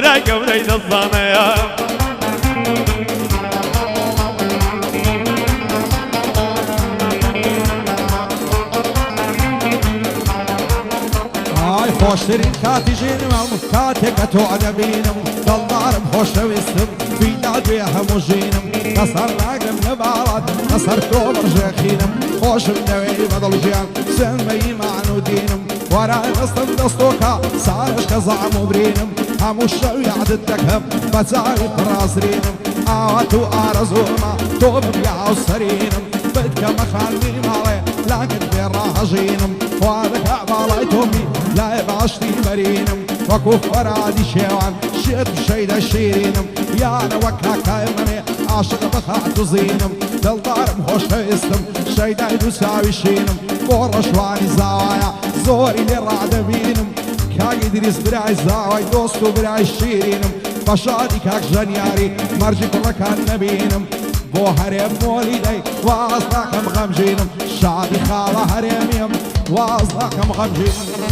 براي قوري دزانيا خوشترین کاتی جینم کاتی کتو عدبینم دلدارم خوشویستم بیداد به همو جینم کسر نگرم نبالد کسر تو برجخینم خوشم نوی بدل جیان سنبی معنو دینم ورای نستم دستوکا سارش کزعم و برینم همو شوی عدد دکم بزاوی پرازرینم آواتو آرزوما تو ببیعو سرینم بدکم خاندی مالی لكن براه جينم وهذا عبالي تومي لا يبعشتي برينم وكوف ورادي شيوان شيت شيدا شيرينم يا انا وكا كايمني عاشق بخاطو زينم دلدارم خوش هيستم شيدا يدوساوي شينم بورشواني زاوايا زوري لرعد بينم كاقي دريس براي زاواي دوستو براي شيرينم بشادي كاك جنياري مرجي كل كان نبينم بو هرم مولدي واصلكم غمجينم شعبي خاله هرميم واصلكم غمجينم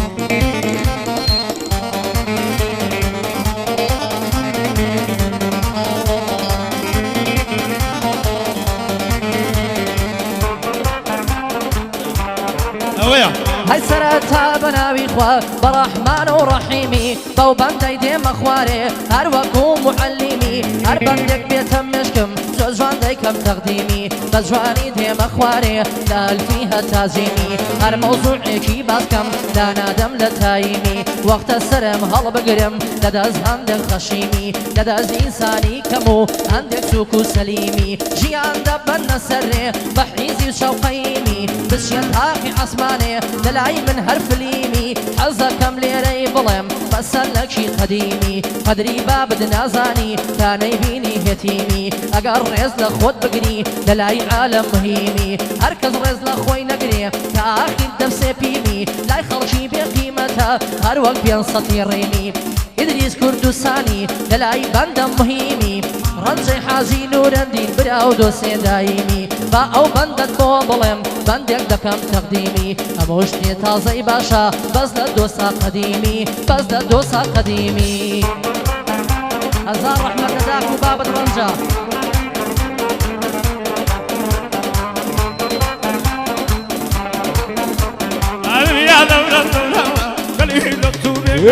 هاي سرتا بناوي خوا برحمن ورحيمي بو بندي ديم اخواري هر وكو معلمي هر بندك بيتم مشكم جوان ديكم تقديمي بجواني ديم اخواري لال فيها تازيمي هر موضوعي كي باسكم لا نادم لتايمي وقت السرم هل بقرم لداز عندك خشيمي لداز انساني كمو عندك سوكو سليمي جيان دبن سري بحيزي وشوقيمي بس ينتاقي عصماني دلعي من هرف ليمي حزكم ليري بلم بسألك شي قديمي قدري باب نازاني كان يبيني يتيمي اقر رز لخود بقري دلعي عالم مهيمي هركز رز لخوي نقري كاخي دبسي بيمي لا يخلشي بقيمتها هر وقت بينسطي ريمي إدريس كردستاني دلعي بندم مهيمي رنجي حازي نورندين براو دوسي دايمي با او بندت بو بلم بندك دكم تقديمي هموشتي تازي باشا بس لدوسا قديمي بس لدوسا قديمي هزار رحمة داك وباب الرنجة يا دولة الدولة خليه دكتوري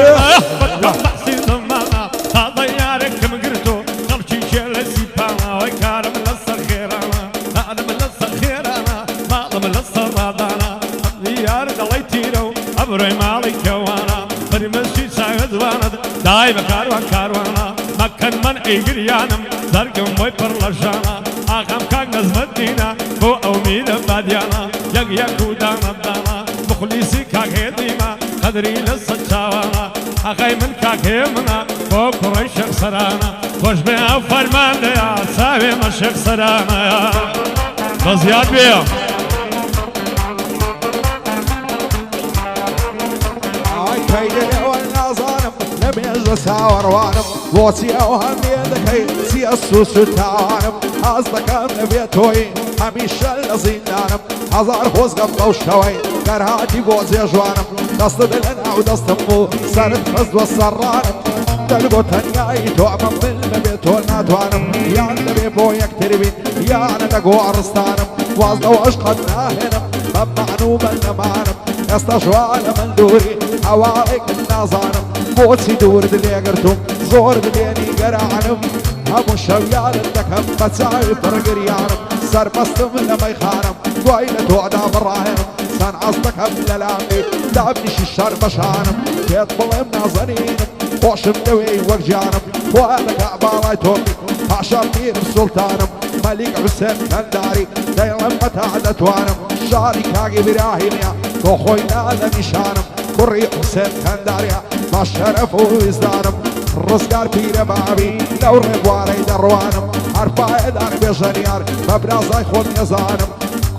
هذا يارك مقرتو خلشي شلسي بانا ويكارم للسخيرانا هذا من للسخيرانا هذا من للسرادانا يار دليتيرو أبري مالي كوانا فرمسي سايد وانا دايما كاروانا مكان من إيجريانم درقم ويبر لجانا آخام كاك نزمدينا بو أوميد باديانا يقو دانا دانا مخلصي كاك هديما قدري للسجاوانا أخي من كاك همنا بو قريش سرانا خوش بيا فرمان ديا ساوي مشيخ سرانا يا بزياد بيا كيدني والنظانم نبيز ساور وانم ووتي اوهم يدكي سياسو ستانم أصدقام نبيتوي هميشه لزينانم هزار خوز غم وشوي كرهاتي بوزي جوانم دست دلن او دست مو سرد خزد وسرانم دلقو تنياي توعمم بالمبيتو ناتوانم يا نبي بو يكتربين يا ندقو عرستانم وازدو عشقنا هنم ممعنو بالنمانم استشوال من دوري حواليك النظانم بوتي دور دلي قرتم زور دليني قرعنم همو شويال الدكم بتساوي برقريانم سر بستم لما يخانم قويلة توعدا براهنم سان عصدكم للامي دابني ششار بشانم كيت بلم نازنينم بوشم دوي وقجانم فوالك عبالاي تومي عشر مير السلطانم ملك حسين كنداري دايما متعدت وانم شاري كاقي براهيميا وخوينا لنشانم كري حسين كنداريا ما شرف وزدانم رزقار بير بابي لو ربواري دروانم عرفا ادار بجنيار مبرازاي خود يزانم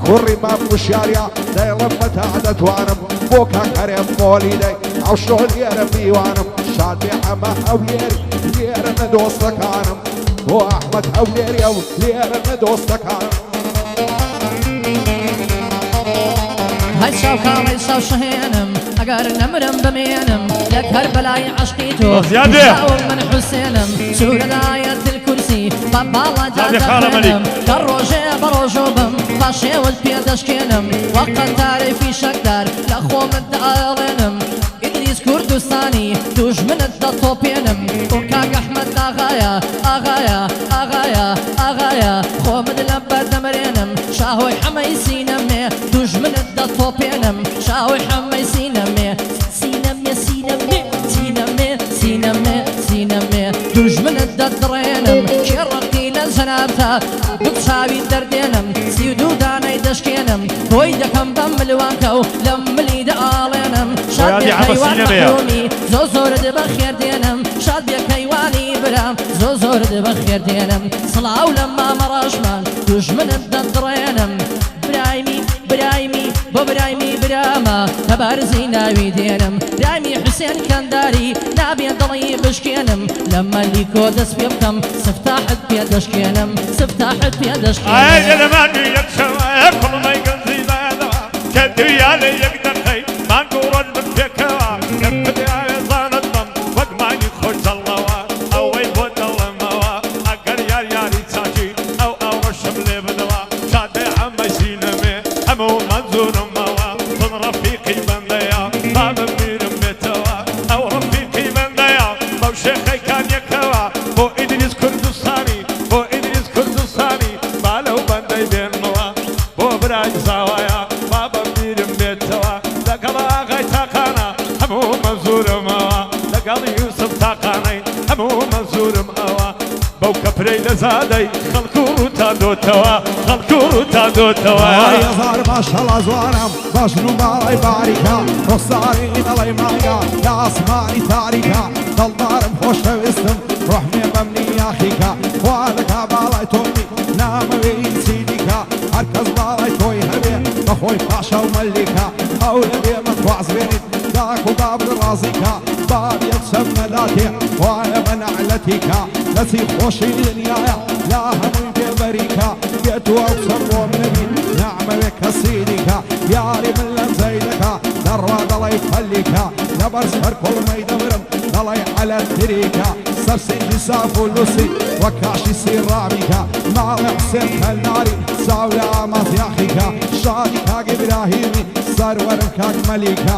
كري ما مشاريا دايما متعدت وانم بوكا كريم موليدي عوشو ليرم ديوانم شاد بحما حوليري ليرم دوستكانم واحمد حوليري ليرم دوستكانم هاي شاو كامل شاو شهينم ئەگەر نەمرم بمێنم لەک هەر بەلای عەشقی تۆ زیادێ. چاوم من حوسێنم سوورەدایەت الکورسی بە باڵا جادەخێنم کە ڕۆژێ بە ڕۆژۆ بم بە شێوت پێدەشکێنم وەقت تاریفی شەکدار لە خۆمت دەئاڵێنم ئیدریس کوردستانی دوژمنت دەتۆپێنم بۆ کاک ئەحمەد ئاغایە ئاغایە ئاغایە ئاغایە خۆمت لە بەردەمرێنم شاهۆی حەمەی سینەمێ دوژمنت دەتۆپێنم شاهۆی حەمەی سینەمێ سینەمێ سینەمێ سینەمێ سینەمێ سینەمێ دوژمنت دەدڕێنم کێڕەقی لە جەنابتە دوو چاوی دەردێنم سی و دوو دانەی دەشکێنم بۆی دەکەم بەم ملوانکە و لەم ملی دەئاڵێنم شاد بێکەیوان مەحرومی زۆ زۆرت بەخێردێنم شاد بێکەیوانی برام زۆ زۆرت بەخێردێنم سڵاو لە مامە ڕەشمان دوژمنت دەدڕێنم برایمی برایمی بۆ برایمی برامە تەبارزی ناوی دێنم برایمی حوسێن کەنداری نابێن دڵی بشکێنم لە مەلیکۆ دەست پێ بکەم سفتاحت پێ دەشکێنم سفتاحت پێ دەشکێنم لەمانی یەک شەوە کوڵمەی گەنجی دایەوە کە دویا لە یەک دەقەی مانگ و ڕۆژ بن پێکەوە کە بدایە زانت بم وەک مانی خۆش دەڵەوە ئەوەی بۆ دەڵێمەوە ئەگەر یار یاری چاکی ئەو ڕەشم لێ بدەوە شادێ ئەمە ژینەمێ هەموو مەنزورمەوە تۆن ڕەفیقی بەندەیە با بمیرم بێتەوە ئەو ڕەفیقی بەندەیە بەو شێخەکان یەکەوە بۆ ئیدریس کوردستانی بۆ ئیدریس کوردستانی با لەو بەندەی بێنمەوە بۆ برای زاوایە با بمیرم بێتەوە لەگەڵ ئاغای تاقانە هەموو مەنزورمەوە لەگەڵ یوسف تاقانەی هەموو مەنزورم ئەوە بەو کەپرەی لە زادەی خەڵک و ڕووتا دۆتەوە خەڵک و ڕووتا دۆتەوە هزار ماشەڵا جوانم بەژن و باڵی باریکە ڕۆساری دەڵی مانگە لە ئاسمانی تاریکە دڵدارم خۆشەویستم ڕحمێ بەمنی یاخیکە خوا دەکا باڵای تۆمی نامەوێ هیچی دیکە هەرکەس باڵای تۆی هەبێ بەخۆی پاشە و مەلیکە ئەو لەبێ مەتواز بێنیت داک و بابر ڕازیکە بابیەت شەم نەداتێ وایە بە نەعلەتیکە دەچی خۆشی دنیایە لا هەمووی پێبەریکە بێت و ئەو سەر بۆم نەبی نەعمەوێ کەسی دیکە یاری من لەم زەیدەکە دەڕوا دەڵی فەلیکە لەبەر سەر کوڵمەی دەبرم دەڵی عەلەت تریکە سەر سینجی ساف و لوسی وەک کاشی سیڕامیکە ماڵی حسێن کەلناری چاو لە ئامازیاخیکە شادی کاک ئیبراهیمی سەروەرم کاک مەلیکە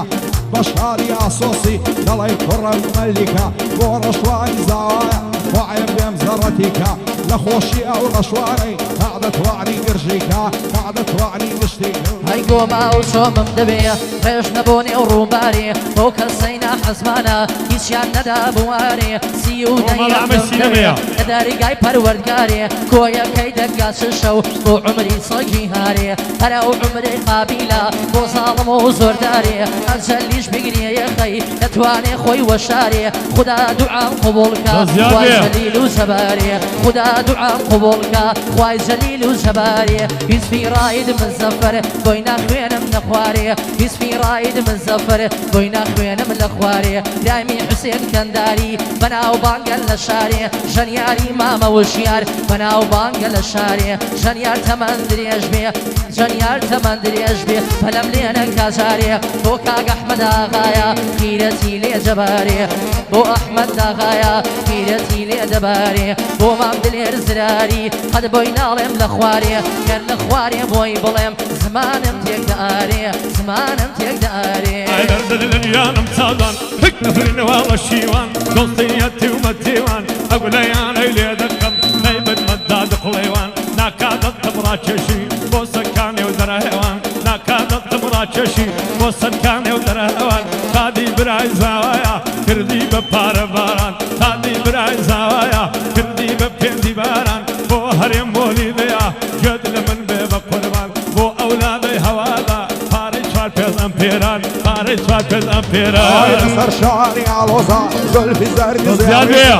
بەشاری ئاسۆسی دەڵی کوڕم مەلیکە بۆ ڕەشوانی زاوایە وایە بێم زەڕەتیکە لە خۆشی ئەو ڕەشوانەی تاعدەتوانی گرژیکە تاعدەتوانی گشتیکە هەی گۆما و چۆمم دەبێ ڕێژ نەبوونی و ڕووبارێ بۆ کەسەی ناحەزمانە هیچیان نەدا بوارێ سی و نەیەم دەبێ لە داریگای پەروەردگارێ کۆیەکەی دەگا شەو بۆ عمری سەگی هارێ هەرە و عمری قابیلە بۆ ساڵم و زۆردارێ ئەجەلیش بگرێ یەخەی دەتوانێ خۆی وەشارێ خدا دوعام قبوڵکە خوای جەلیل و جەبارێ خدا دوعام قبوڵکە خوای جەلیل و جەبارێ هیچبی ڕاید مزەفەر بۆی ناخوێنم لە خوارێ هیچبی ڕاید مزەفەر بۆی ناخوێنم لە خوارێ دایمی حوسێن کەنداری بەناو بانگە لە شارێ ژەنیاری مامە وشیار بەناو بانگە لە شارێ ژەنیار تەمەند درێژ بێ ژەنیار تەمەند درێژ بێ پەلەم لێنە کاژارێ بۆ کاک ئەحمەد ئاغایە خیرەتی لێ جەبارێ بۆ ئەحمەد ئاغایە خیرەتی لێ دەبارێ بۆ مام دلێر زراری قەد بۆی ناڵێم لە خوارێ گەر لە خوارێ بۆی بڵێم زمانم تێک دەئارێ زمانم تێک دەئارێ دەیانم چاوان هەک نەفرینەوە بە شیوان دۆستیەتی و مەتیوان ئەگولەیانەی لێ دەکەم نەیبەتمەدا دقڵێوان ناکاتەتم ڕاکێشی بۆ سەرکانێ و دەرەهێوان ناکاتەتم ڕاکێشی بۆ سەرکانێ و دەرەهێوان تادی برای زاوایە کردی بە پارە باران تادی برای زاوایە کردی بە پێندی باران بۆ هەرێم بۆلی دەیە گوێت لە من بێ بە قوربان بۆ ئەولادەی هەوادا پارەی چوار پێز ئەمپێران پارەی چوار پێز ئەمپێران سەر شاری ئاڵۆزا زولفی زەردی زیاد بێە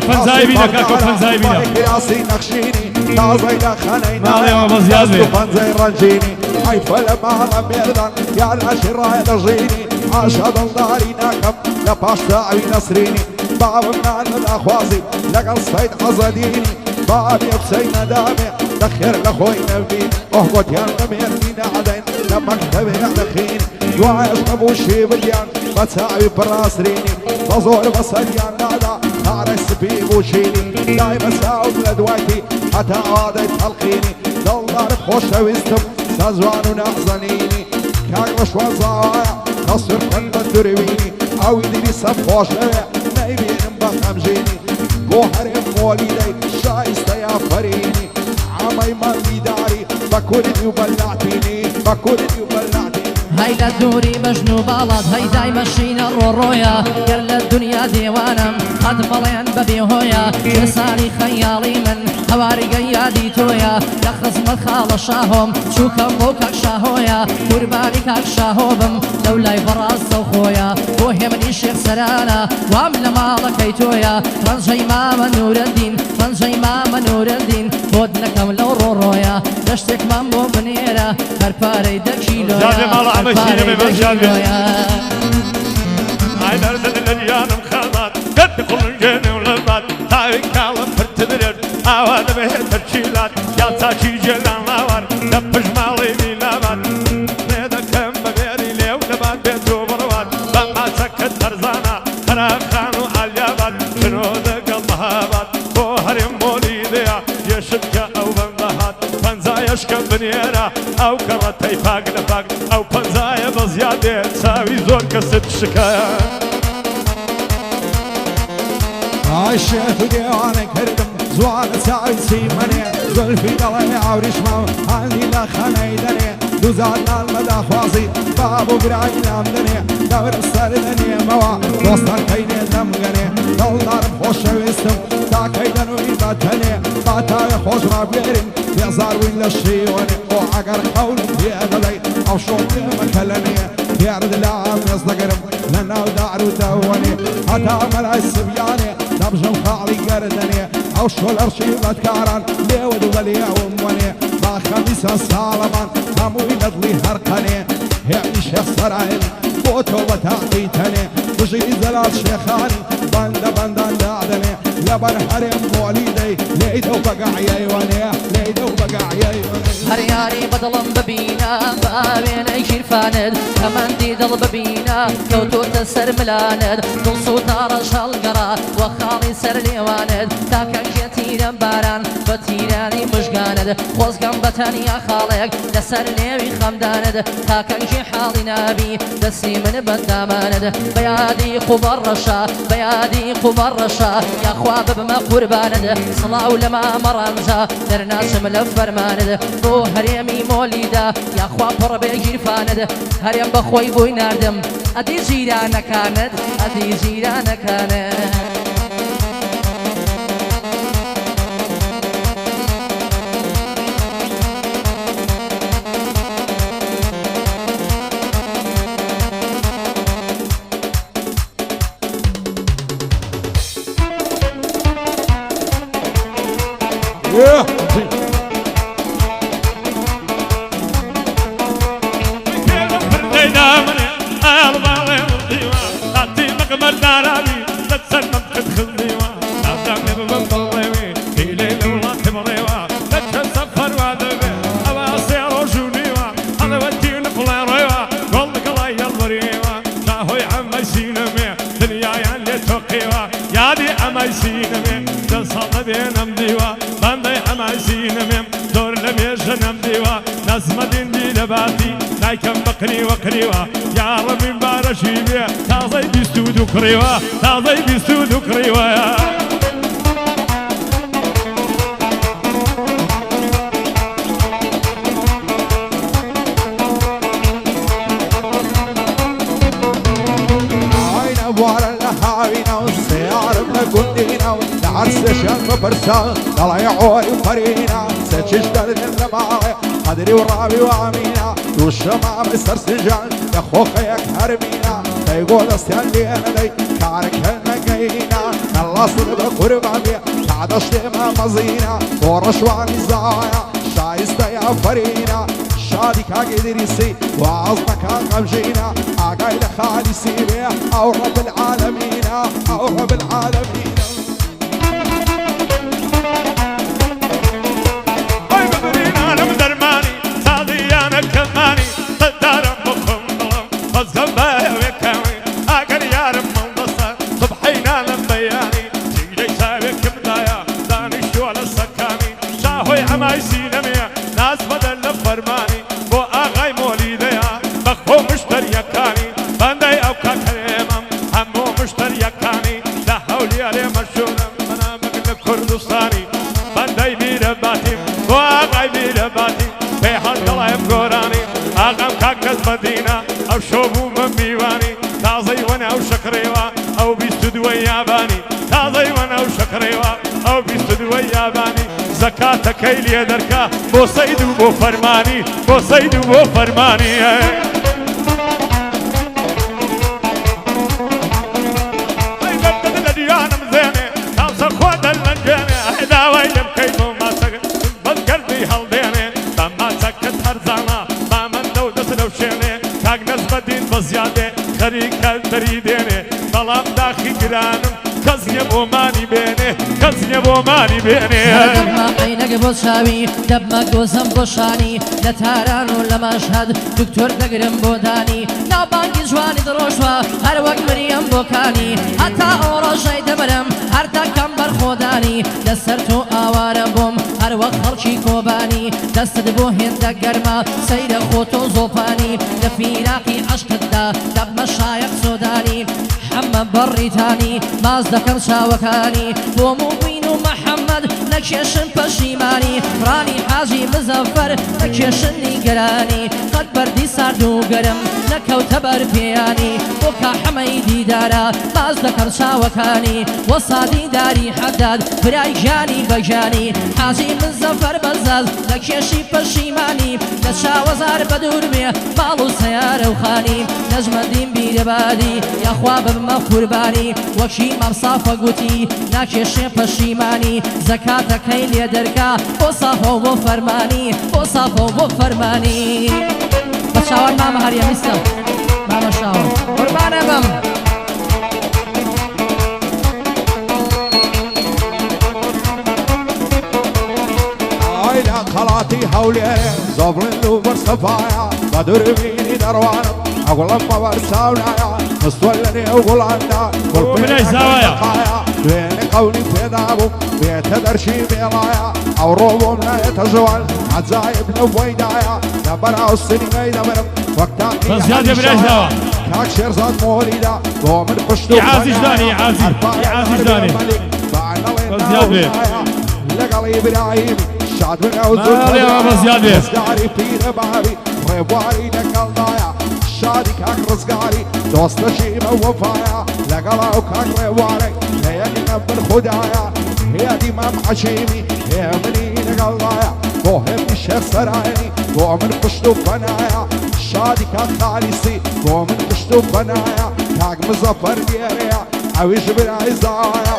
پەنجای بینە کاکە پەنجای بینە کراسی نەخشینی تازەی لە خەنەی ناڵێەوە بە زیاد بێ پەنجەی ڕەنجینی حیفە لە ماڵە مێردان یا لەشی ڕای دەژینی عاشە دڵداری ناکەم لە پاش تاوی نەسرینی بابم نان نەخوازی لەگەڵ سەید عەزەدینی بابی قسەی نەدامێ لەخێر لە خۆی نەبین ئۆه گۆتیان لە مێردی نەعەدەین لە مەکتەبێ دەخین دوایش نەبووشی بریان بە چاوی پڕاسترینی بە زۆر بەسەریان نادا قارەی سپی بووشینی دای بە چاوت لە دوایتی هەتا ئادەی تەڵقینی دڵدارت خۆشەویستم سەزوان و نازەنینی کاک بە شوازاوایە خەسوورکەن بە دروینی ئەوی دری سەب خۆشەوێ نەیبینم بە خەمژینی بۆ هەرێم مۆلیدەی شایستە یافەرینی عامەی مەندیداری بە کوردی و بەلاتینی بە کوردی و بەلاتینی هەیدا دووری بەژن و باڵات هەیدای مەشینە ڕۆڕۆیە گەر لە دنیا دێوانم قەت بەڵێن بەبێ هۆیە ساڵی خەیاڵی من هەوارگەی یادی تۆیە لە خزمەت خاڵە شاهۆم چووکەم بۆ کاک شاهۆیە قوربانی کاک شاهۆبم لەو لای بەڕاستە و خۆیە بۆ هێمنی شێخ سەرانە وام لە ماڵەکەی تۆیە ڕەنجەی مامە نورەدین ڕەنجەی مامە نورەدین بۆت نەکەم لەو ڕۆڕۆیە دەشتێکمان بۆ بنێرە هەرپارەی دەکیلۆیە Ay nereden elyanım kalat Gönlü kulun gönül bat Tavi kalın pırtıdırır Havada beheter çilat Yalta çicelanla var Yapışmalı bilavat Ne de kembe veri levle bat Bedubar var Bana çakı tarzana Karakanu alyavat Şunu da kalmahat Bu harim molide ya Yaşıpka av bandahat Panza yaşkan biniera Av karatay pag nefag Av panzaya baziyade Savi zor kaset şikaya عاشق دیوانه کردم زوان چاوی سیمنه زلفی دڵێ ئاوریشمام هەندی لە خەنەی دەنێ دووزادنان بەداخوازی باب و برایی نام دەنێ دەور سەر دەنێمەوە دۆستەکەی نێ دەمگەنێ دڵدارم خۆشەویستم تاکەی دەنووی بەتەنێ باتاوێ خۆش ڕابێرین بێزاروین لە شیوەنێ ئۆ ئەگەر قەولم پێ دەڵێی ئەو شۆ پێمەکە لەنێ یارد لا ئەمێز دەگەرم لە ناو دار و دەوەنێ هەتا مەلای سبیانێ دەبژم خاڵی گەردەنێ ئەو شۆ لەڕشی بەدکاران لێوە دووەلێوم وەنێ با خەمیسە ساڵەمان هەمووی لەدڵی هەرقەنێ هێنی شێخ سەرایل بۆ تۆ بە تاقی تەنێ بژی زەلال شێخانی بەندە بەندان دادەنێ لەبەر هەرێم مۆلیدەی لێیدە و بەگاعیەی وەنێ لێیدە و بەگاعیەی وەنێ هەر یاری بەدڵم ببینە بە ئاوێنەی ژیرفانت کەمەندی دڵ ببینە کەوتۆتە سەر ملانت دڵسووتاڕە شەڵگەڕا وە خاڵی سەر لێوانت تاکە کێتیرە باران بە تیرانی مژگانت خۆزگەم بە تەنیا خاڵێک لەسەر نێوی خەمدانت تاکەنجی حاڵی نابی دەستی من بەندامانت بە یادی قوبەڕەشە بە یادی قوبەڕەشە یاخوا ببمە قوربانت سڵاو لە مامەڕەنجە دەرناچم لە فەرمانت بۆ هەرێمی مۆلیدا یاخوا پڕ بێ گیرفانت هەرێم بەخۆی بۆی ناردم ئەدی جیرانەکانت ئەدی جیرانەکانت يا من بارشي بيه تازي بيستودو كريوه تازي بيستودو كريوه عين ابوار الهاوينا والسيار بقندينا لعرس شم برسا طلع عوري وفرينا سجش درد الرماغي قدري ورابي وامينا والشمام سرسجان يا خوخيك هرمينا تيقول استيالي انا دي كارك هنقينا نلاصل بقرباني تعدشت ما مزينا ورشوان الزايا شايستا يا فرينا شادي كاقدريسي وعظمك غمجينا عقايد خالي سيبيع او رب العالمين او رب العالمين کاتەکەی لێ دەرکا بۆ سەید و بۆ فەرمانی بۆ سەید و بۆ فەرمانی دیانم زێنێ تاوسە خوا دەرمەنجێنێ داوای لێ بکەیت بۆ ماسەکە بەزگەردی هەڵدێنێ بە ماچەکەت هەرزانە بامەندە و دەست لەو شوێنێ کاک نەزبەدین بە زیادێ خەریکە دەری دێنێ بەڵام داخی گرانم کەس نییە بۆ مانی بێنێ کەس نییە بۆ مانی بێنێ قەینەگە بۆ چاوی دەبمە گۆزم بۆ شانی لە تاران و لە مەشهەد دکتۆر دەگرم بۆ دانی ناوبانگی جوانی دڕۆژوە هەر وەک مریەم بۆکانی هەتا ئەو ڕۆژەی دەبرم هەر دەکەم بەرخۆدانی لەسەر تۆ ئاوارە بۆم هەر وەک خەڵکی کۆبانی دەستت بۆ هێندە گەرمە سەیرە خۆتۆ زۆپانی لە فیراقی عەشقتدا دەبمە شایەق سۆدانی حەمە بەڕیتانی ماز دەکەم چاوەکانی بۆ موبین و مەحەممەد نەکێشن پەشیمانی ڕانی حاجی مزەفەر نەکێشنی گەرانی قەت بەردی سارد و گەرم نەکەوتە بەر پێیانی بۆ کاحەمەی دیدارە ماز دەکەم چاوەکانی وە سادی داری حەداد برای گیانی بەگیانی حاجی مزەفەر بەزاز نەکێشی پەشیمانی لە چاوەزار بەدوور بێ ماڵ و سەیارە و خانی نەجمەدین بیرەبادی یاخوا ببمە قوربانی وەکی مەمسافە گوتی ناکێشێ پەشیمانی زەکاتەکەی لێ دەرکا بۆ سافە و بۆ فەرمانی بۆ سافە و بۆ فەرمانی بە چاوان مامە هەریەمیستە مامە شاوە قوربانە بم ئایلا خەڵاتی هەولێرێ زۆبڵند و بەرسەفایە بە دووربینی دەڕوانم ئەگوڵم بەبەرچاونایە مستوە لە نێو گوڵاندا بلای زاوایە دوێنێ قەونی پێدا بووم بێتە دەرشی مێڵایە ئەو ڕۆ بۆم نایەتە ژوان عەجایب لەو بۆیدایە لە بەراو سینمەی دەبرم وەک بەزیادە بلای زاوە کاک شێرزاد مۆلیدا بۆ من پشت و عازیزدانی عازیزدانی بەزیاد بێ لەگەڵی براهیم شاد بن ئەو بەزیاد بێ ڕزگاری پیرە باری ڕێبواری لەگەڵدایە شادی کاک ڕزگاری دۆستەشی بە وەفایە لەگەڵ ئەو کاک ڕێوارەی لە یەکە بن خوددایە هێدی مەم عەشیمی هێ منی لەگەڵدایە بۆ هێمنی شێخ سەرایەنی بۆ من پشت و پەنایە شادی کاک خالیسی بۆ من پشت و پەنایە کاک مزەفەر دیێرەیە ئەویش برای زایە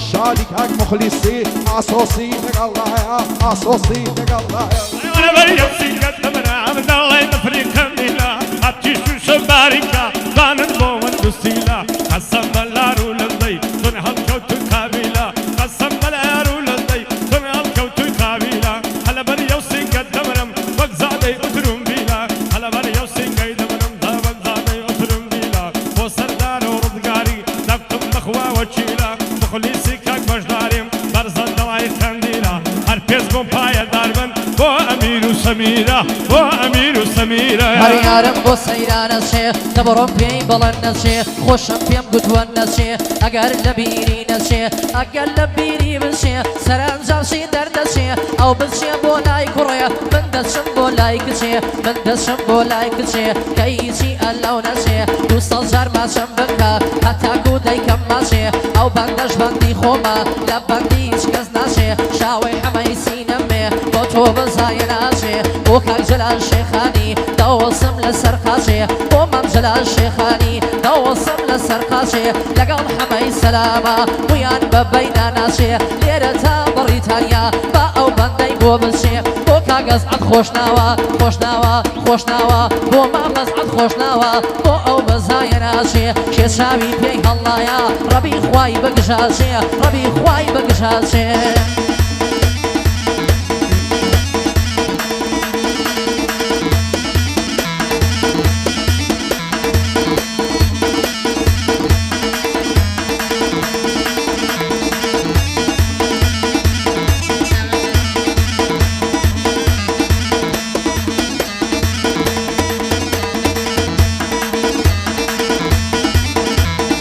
شادی کاک مخلیسی ئاسۆسی لەگەڵدایە ئاسۆسی لەگەڵدایە أنا بريم سيكت تمنا عمد الله ينفري كميلا أبتي شو شباريكا قانن بوان دستيلا قسم بلارو للدي تن هل كوتو كابيلا قسم بلارو للدي تن هل كوتو كابيلا هلا بريم سيكت تمنا وقزادي أترم بيلا هلا بريم سيكت تمنا وقزادي أترم بيلا وسردار ورزقاري نكتم مخوا وشيلا مخليسي كاك بجداريم برزن دواي خنديلا هرپیز بوم پای داربن بۆ ئەمیر و سەمیرە بۆ ئەمیر و سەمیرە هەریارم بۆ سەیران نەچێ دەبڕۆم پێی بەڵەن نەچێ خۆشم پێم گوتووە نەچێ ئەگەر لە بیری نەچێ ئەگەر لە بیری بچێ سەرنجامشی دەردەچێ ئەو بچێ بۆ لای کوڕێ من دەچم بۆ لای کچێ من دەچم بۆ لای کچێ کە هیچی ئەلەو نەچێ 200 جار ماچەم بکە هەتاکو دەیکەم ماچێ ئەو بەندەش بەندی خۆمە لە بەندی هیچ کەس ناچێ شاوەی حەمەی سینەمێ بۆ تۆ بەزایە ناچێ بۆ کاک جەلال شێخانی دەوەسم لەسەر قاچێ بۆ مام جەلال شێخانی دەوەسم لەسەر قاچێ لەگەڵ حەمەی سەلامە مویان بەبەیدا ناچێ لێرە تا بەڕیتانیا با ئەو بەندەی بۆ بچێ بۆ کاگەز عەد خۆشناوە خۆشناوە خۆشناوە بۆ مامەز عەد خۆشناوە بۆ ئەو بەزایە ناچێ کێشاوی پێی هەڵایە ڕەبی خوای بگژاچێ ڕەبی خوای بگژاچێ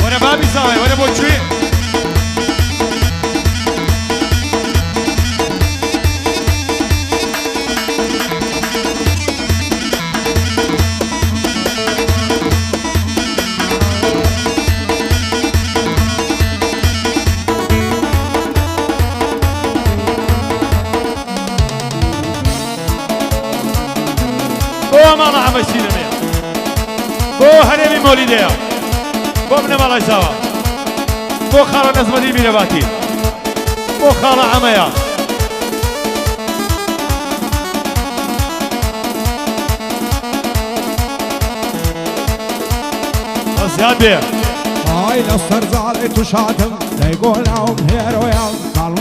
وەرە بابی زاوای وەرە بۆ کوێ ماڵە ئەمە سینەمەیە بۆ هەرێمی مۆلیدەیە بۆ منە ماڵای چاوە بۆ خاڵە نەزمەدی میرەباتی بۆ خاڵە ئەمەیە زیاد بێ هاي نصر زعلت وشاتم يقول لهم هيرويا مال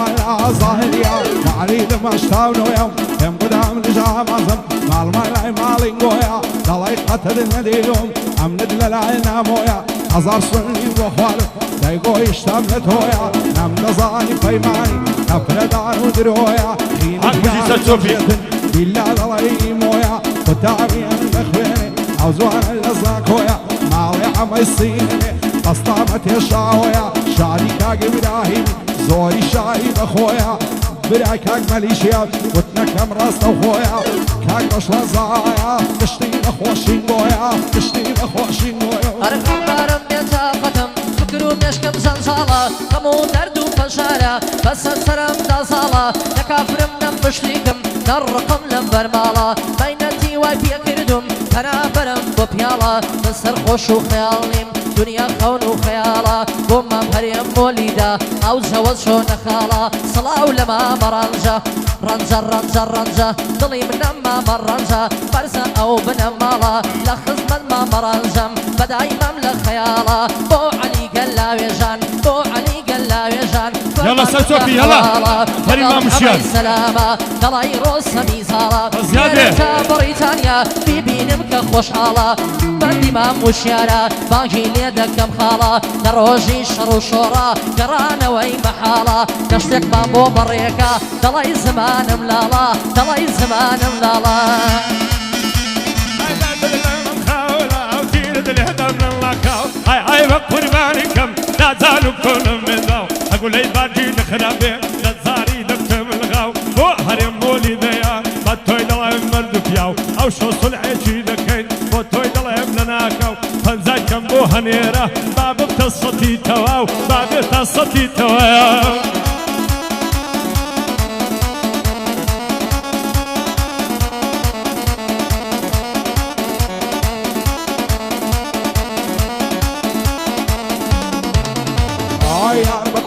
ظاهريا تعريض مشتاون ويوم هم قدام لجام عظم مال مالينغويا ضليت قتل النديلهم أم ندل العين مويا أزار سني وخوال يقول يشتملت هويا نم نزاني فيماني أفرد عنو درويا خيني بالله ضلي مويا قدامي المخويني أوزوان اللزاك هويا مالي عم يصيني قصطامت الشاوية شعري كاق إبراهيم زوري شاهي بخويا براي كاق ماليشيا وتنكم راست وخويا كاق بشلا زايا كشتي بخوشين بويا كشتي بخوشين بويا أرقم بارم بيتا قدم فكرو مشكم زنزالة قمو دردو فشارة بس السرم دا صالة نكافرم نمشليكم نرقم لنبرمالة بينتي وايبي كردم أنا برم ببيالة بسر خوش وخياليم دنيا خون وخيالة بوما بهريم موليدا أو جوز شو نخالة صلاة ولما مرنجة رنجة ضلي من ما مرنجة برزة أو بنمالة لخز من ما مرنجم بداي مملك خيالة بو علي قلاوي جان بو علي قلاوي جان يلا سلسوفي يلا هري ما مشيان سلامة دلاي روس ميزالة زيادة بريطانيا بيبينم كخوش حالة بندي ما مشيارة باقي ليدكم خالة نروجي شر وشورا قرانا وي محالة كشتك ما بو بريكا دلاي زمان ملالا دلاي زمان ملالا هاي بقربانكم لا زالوا كلهم من ذو أقول لي باجي نخربي نزاري دكتم الغاو بو هرم مولي ذيا ما توي دلهم مرد فياو أو شو صلحي شي دكين بو توي دلهم لناكو فنزاكم بو هنيرة ما بتصتي تواو ما بتصتي تواو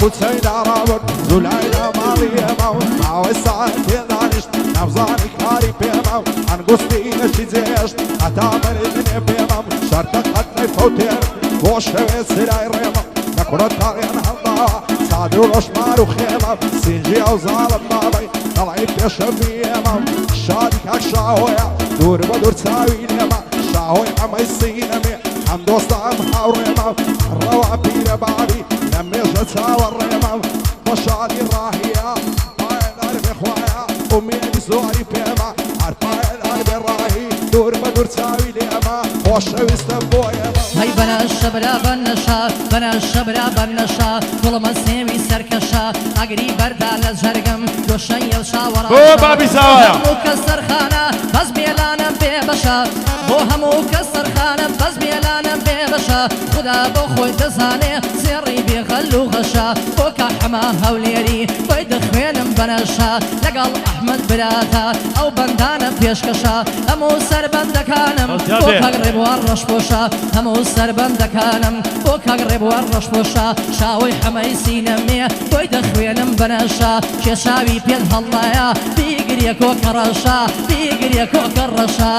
كنت سيد عرابك ذو العيلة مالية موت مع وسعة تنانشت نفزاني كاري بيمو عن قصتي نشي زيشت أتعمل إذن بيمو شرطك قتني فوتير وشوي سراي ريمو نكرة طاغيان هالضاوة صادر الأشمار وخيمو سنجي أو ظالم بابي طلعي بيشم بيمو شادي كاك شاوية دور بدور تساوي نيمو شاوي عم يصينمي عم دوستا محاوريمو الروا بيرا بابي لما يجد ساوى الريمة مشالي الراهية طايل قلبي اخوايا امي اللي زوري بيما عرفايل قلبي الراهي دور بدور تساوي ليما خوشة ويستنبويا هاي بنا الشبرا بنشا بنا الشبرا بنشا طول ما سيوي سركشا اقري بردا لزرقم دوشن يلشا ورا بو بابي ساوايا همو كسر خانة بس بيلانا بيبشا بو همو كسر خانة بس بيلانا بيبشا خدا بو خوي تزاني سيري بيخلو غشا بو كحما هوليري بيد خوينم بنشا لقل احمد براتا او بندانا بيشكشا همو سر بندكانم بو كقرب ورش بوشا همو سر بندكانم بو كقرب ورش بوشا شاوي حماي سينمي بيد خوينم بنشا شاوي بيد هلايا بيقريك وكرشا بيقريك وكرشا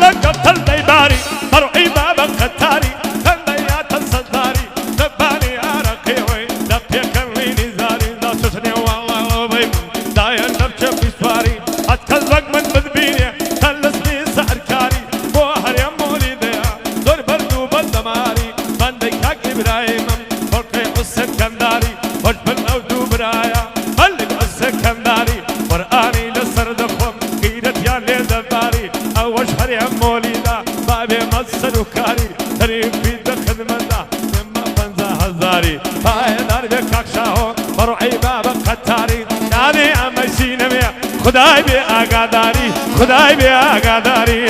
لك قتل ديباري فرعي بابا قتاري تنبيات الصداري دباني عرقيوي دبيك اللي نزاري دا تسني والله بيب دايا نبشة بسواري اتكذبك من مذبيني تلسني سعر كاري بوهر يا مولي ديا دور بردو بندماري بنديكاك إبراهيم فرقي حسن كنداري وجبن أودو برايا ملك حسن كنداري قرآني لسر دخوم قيدت يا لي دباري أوش هر يا مولي دا بابي مصر وكاري تريم في دخل مندا مما بنزا هزاري هاي دار بكاك شاهو بروحي بابا قتاري يعني أما سينمي خداي بي آقاداري خداي بي آقاداري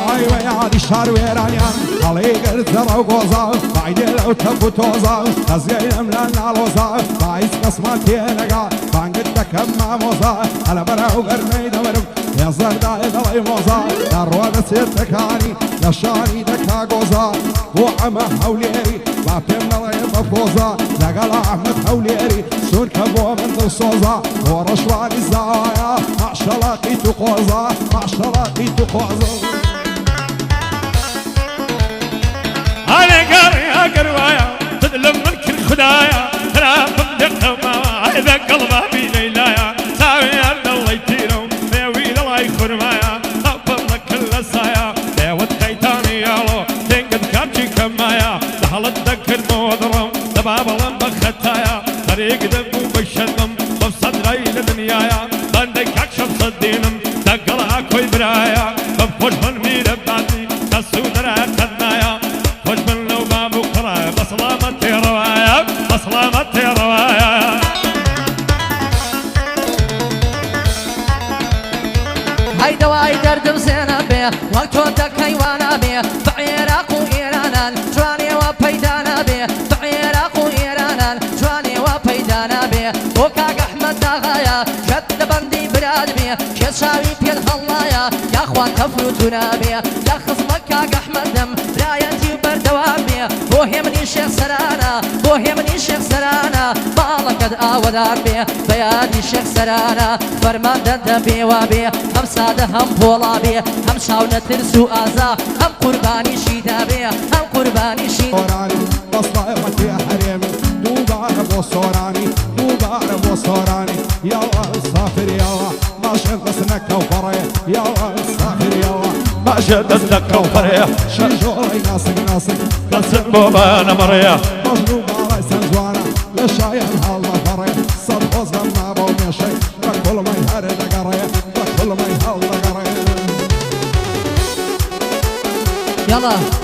ايوه يا هادي شهر ويرانيان هەڵی گرتەڕە و گۆزا فایدێ لەو تەف و تۆزا ئەزگەی ئەم لە ناڵۆزا باعیس قەسمان تێنەگا بانگت دەکەم مامۆزا هەلە بەرەو گەرمەی دەوەرم هێزەردایە دەڵی مۆزا لە ڕوا دەچێتەکانی لە شاری دەکا گۆزا بۆ ئەمە هەولێری با پێم نەڵێ بە پۆزا لەگەڵا ئەحمەد هەولێری سوورکە بۆ من دڵسۆزا بۆ ڕەشوانی زاوایە ماشەڵاقی تو قۆزا ماشەڵاقی تو قۆزا اگر وایا تدلم من كل خدايا ترافم دقما اذا قلبها بليلايا ساوي ارض الله يتيرو ويل الله يخرمايا خفم لك كل سايا داود خيتاني يالو تنقد كابتي كمايا دخلت ذكر مودرم دباب لم بختايا طريق دم وبشدم بصدري لدنيايا بندك اكشف صدينم دقلها كوي برايا بفوش من مير باتي تسودرا خدنايا فوش من بسلامتي روايا بسلامتي روايا هاي دواي دردم زينة بيه وقتو دكي وانا بيه بعيراق وإيرانا جواني وبيدانا بيه بعيراق وإيرانا جواني وبيدانا بيه وكاق أحمد داغايا شد بندي براد بيه ششاوي بيه الهلايا يا اخوان تفروتنا بيه يا خصمك كاق أحمد دم رايتي وبردوان بيه بوهمني شيخ سرانا بوهمني شيخ سرانا بالك قد آودان بيه بيادي شيخ سرانا فرمان دد بيه وبيه هم سادة هم بولا بيه هم شاونة ترسو آزا هم قرباني شيدا بيه هم قرباني شيدا سوراني بصلايمك يا حريمي دوبار بو سوراني دوبار بو سوراني يلا سافر يلا ما شدتنا كوفرية يلا سافر يلا ما شدتنا كوفرية شجوري ناسك ناسك قصد بوبانا مريا مجنوب على سنزوانا لشايا هالله فرية صدقوز لما بو مشي بكل ما يهرد قرية بكل ما يهل قرية يلا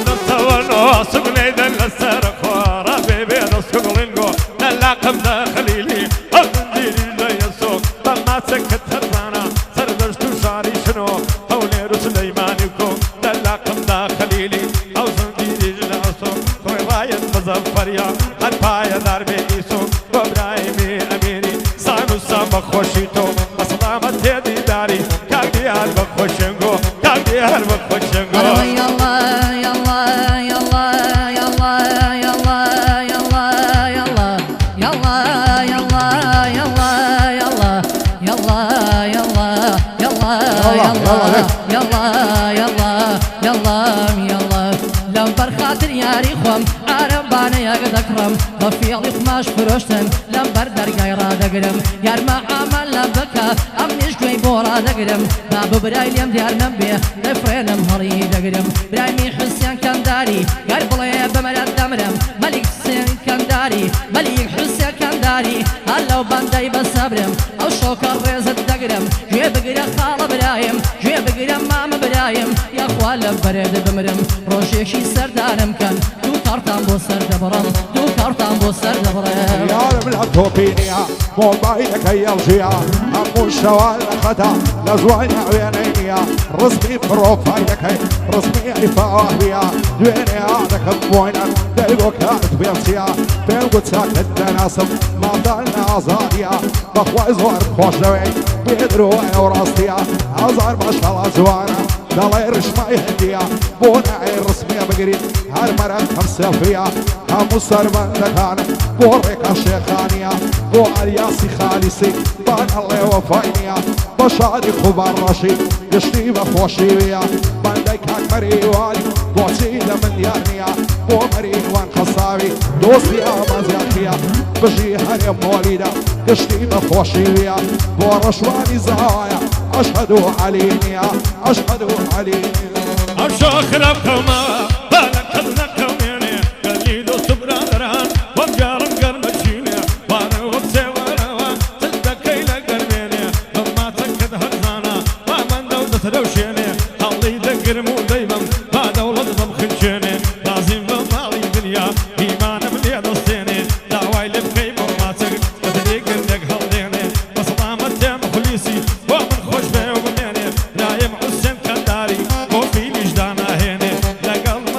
نتونو سقني دل السرق ورا بيبي نسوق لنقو نلاقم داخليلي أغنديري لا يسوق طلنا سكت هربانا سردشتو شاري شنو هولي سليمانكو نلاقم داخليلي أو زنديري لا يسوق رواية مزفريا الباية دار بيسوق وابراهيمي أميني سانو سام خوشيتو بسلامة تيدي داري كاقدي هرب خوشنقو كاقدي هرب خوشنقو ياري خوم عرب بانا يقد اكرم رفيقي قماش فروشتن لمبر درقاي راد اقرم يار ما عمل لبكا امنيش قوي بورا دقرم بابو براي اليم ديار من بيه لفرينم هري دقرم براي مي حسين كان داري قال بلاي بمرد دمرم ملك حسين كان داري ملك حسين كان داري هلو بانداي بسبرم او شوك الريز الدقرم جوي بقرا خال برايم جوي بقرا مام برايم يا اخوان لبرد بمرم روشيشي سردانم كان دو كارتان بو سر دبرم دو كارتان بو سر دبرم يا رب لا توبينيا موبايلك يا الجيا امو الشوال خدا لزواني عينيا رزقي بروفايلك رزقي فاوهيا دويني عادك بوينك دايبو كانت بيمسيا بيلقو ساكت تناسب ما ضلنا ازاريا بخواي زوار خوش دوي بيدرو وراسيا ازار ما شاء الله زوانا دالي رشما يهديا بونا عين رسمية بقريب هالمرة خمسة فيا همو سربان دكان بوريكا شيخانيا بو الياسي خالصي بان الله وفاينيا بشادي خبار رشيد يشتي بخوشي بيا بان دايكاك مريواني بو سيدة من ديارنيا بو مريوان خصاوي دوسي امازياكيا بجي هريم موليدا يشتي بخوشي بيا بو رشواني زوايا أشهد علينيا أشهد علينيا أشوخ ربكما بالك خذنكم يعني قليلو سبران وبجارم قرمشيني وانا وبسي وانا تلدكي لقرميني لما تكد هرزانا ما من دو تتروشيني الله يذكر مو دايما ما دولة ضمخنشيني لازم بمالي دنيا إيمان من يد الصيني دعواي لبخي بماتك تدريق انك هالديني بسلامة يا مخليسي ومن خوش بي ومنيني نايم حسين كنداري وفي وجدانا هيني لقل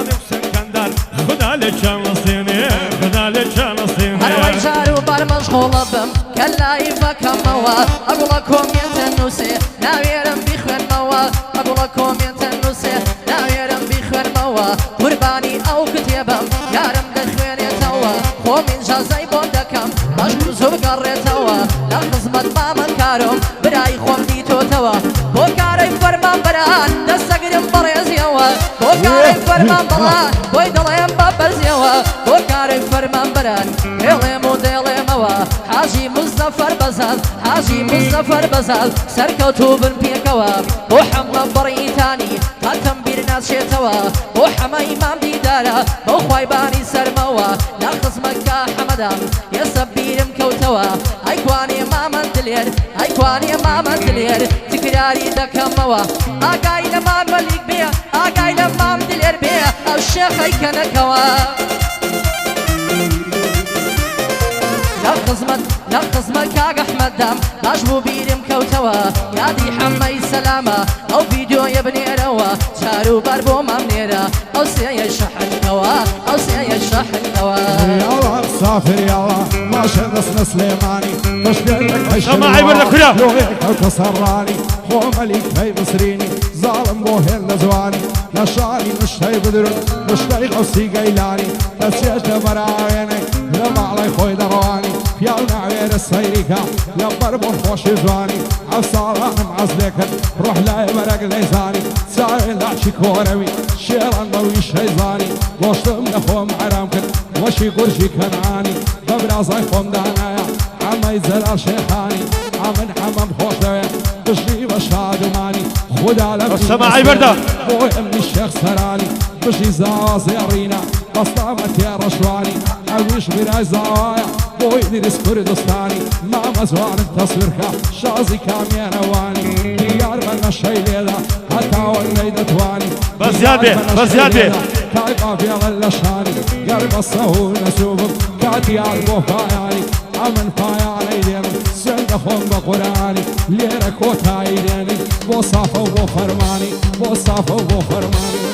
لشانسيني خدا لشانسيني هروي جارو بار مشغول بم كلاي فكموا أقولكم يتنوسي ناويرم بخوان موا أقولكم يتنوسي ناويرم بخوان موا قرباني أو كتيبم يارم دخوان يتوا خو من جازي بودكم مشغول زوب قريتوا لا خزمت ما من كارم براي خوم ديتو توا بوكاري فرمان بران دستقرم بريز يوا بوكاري فرمان بران بوي دليم بابز يوا بوكاري فرمان بران دليم ودليم وا حاجي مزفر بزال حاجي مزفر بزال سركوتو بن بيكوا وحمد بريتاني هاتم بيرناس شيتوا وحما إمام ديدارا بوخواي باني سرموا لا خصمك حمدام يسبيرم كوتوا أيكواني ماما دلير أيكواني ماما دلير تكراري دكموا أقاي لمام مليك بيا أقاي لمام دلير بيا أو الشيخ أيكنكوا لا خزمك كاق أحمد دام أجبو بيرم كوتوا يادي حمي سلامة أو فيديو يبني روا شارو بربو ممنيرا أو سيا الشحن كوا أو سيا الشحن كوا يلا مسافر يلا ما شنسنا سليماني مشبيلك سماعي برد كلها لو هيك تصراني خو مليك هي مصريني ظالم بوهن نزواني نشاني مش هي بدرن مش هي غوصي قيلاني نسيت مراعيني لما علي خوي درواني فيالنا عوير السيريكا لبربون خوش جواني عصالان معزلكن روح لاي مرق ليزاني ساري لعشي كوروي شيران مويش هيزاني وشتم نخوم عرامكن وشي قرشي كنعاني ببرازي خوم دانايا عمي زلال شيخاني عمن حمام خوش دويا بشري بشادماني خدا لك السماعي برده بوي امني الشيخ سراني بشي زوازي رينا بسطامة يا رشواني اويش براي زوايا بوي درس كردستاني ما مزوان تصويرك شازي كاميا نواني ديار من الشيليلا حتى والليدة تواني بزيادة كايبا في غلشاني قرب الصهور نسوبك كاتي عربو فاياني عمن فاياني ديم سندخون بقراني ليرك وتايديني بو صافو بو فرماني بو صافو بو فرماني